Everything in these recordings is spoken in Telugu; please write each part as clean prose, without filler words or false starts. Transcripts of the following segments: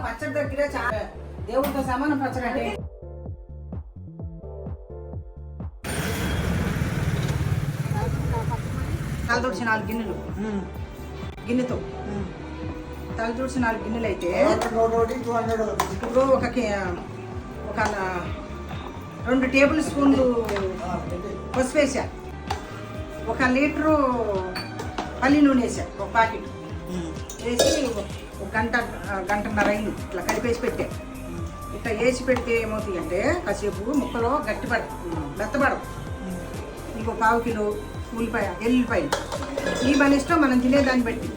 పచ్చడి దగ్గరే చాలా దేవుడితో సమానం పచ్చడి అంటే. తలదూడ్చి 4 గిన్నెలు, గిన్నెతో తలదూడ్చి 4 గిన్నెలు అయితే ఇప్పుడు ఒక 2 టేబుల్ స్పూన్లు పసుపు వేసా, 1 లీటరు పల్లి నూనె వేసా, ఒక ప్యాకెట్ వేసి 1 గంటన్నర అయింది. ఇట్లా కలిపేసి పెట్టా. ఇట్లా వేసి పెడితే ఏమవుతుంది అంటే కాసేపు ముక్కలో మెత్తపడవు. ఇంకో 1/4 కిలో ఎల్లిపాయలు ఈ మన ఇష్టం, మనం తినేదాన్ని బట్టి.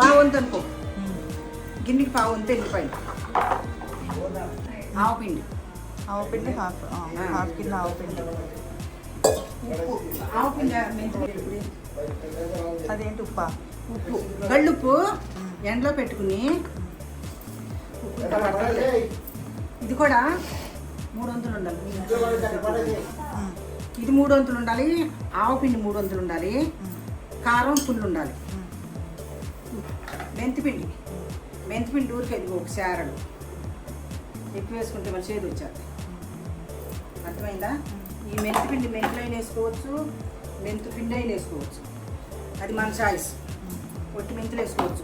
పావంత అనుకో, గిన్నెకి పావంత ఎల్లిపాయలు, ఆవపిండి హాఫ్ కిలో ఆవపిండి, ఉప్పు, ఆవపిండి అదేంటి ఉప్పు గళ్ళుప్పు ఎండలో పెట్టుకుని ఇది కూడా 3 వంతులు ఉండాలి. ఇది 3 వంతులు ఉండాలి, ఆవపిండి 3 వంతులు ఉండాలి, కారం ఫుల్ ఉండాలి. మెంతిపిండి ఊరికి అది 1 శారడు ఎక్కువ వేసుకుంటే మన చేదు వచ్చారు. అర్థమైందా? ఈ మెంతిపిండి మెంతులైన వేసుకోవచ్చు, మెంతిపిండి అయిన వేసుకోవచ్చు, అది మన చాయిస్. ఒట్టి మెంతులు వేసుకోవచ్చు.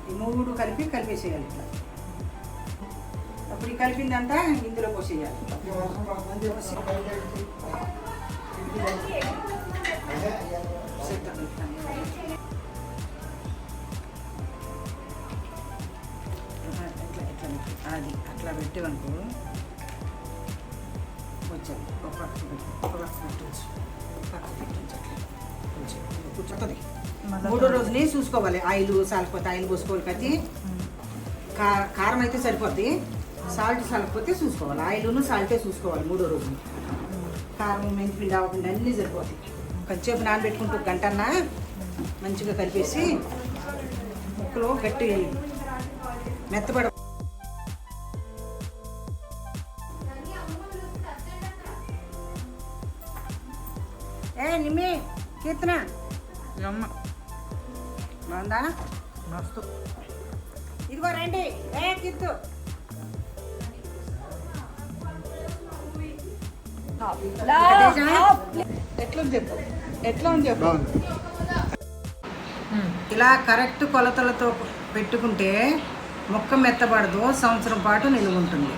ఈ 3 కలిపేసేయాలి ఇట్లా. అప్పుడు ఈ కలిపిందంతా ఇందులో పోసేయాలి. అది అట్లా పెట్టేవనుకో వచ్చాను. ఒక పక్క పెట్టచ్చు, కూర్చుంటుంది. 3వ రోజుని చూసుకోవాలి. ఆయిల్ సాలిపోతే ఆయిల్ పోసుకోవాలి. కత్తి కారం అయితే సరిపోద్ది, సాల్ట్ సరిపోతే చూసుకోవాలి. ఆయిల్ను సాల్టే చూసుకోవాలి. 3వ రోజుని కారం మెంతిపిండి ఆవపిండి అన్నీ సరిపోతాయి. కొంచెంసేపు నానబెట్టుకుంటూ 1 గంటన్నా మంచిగా కలిపేసి ముక్కలో గట్టి మెత్తపడ. నిమ్మి కీర్తన బాగుందా? మస్తు. ఇదిగో రండి. కీర్తు ఎట్లా ఉంది చెప్పు. ఇలా కరెక్ట్ కొలతలతో పెట్టుకుంటే మొక్క మెత్తబడదు, సంవత్సరం పాటు నిలువ ఉంటుంది.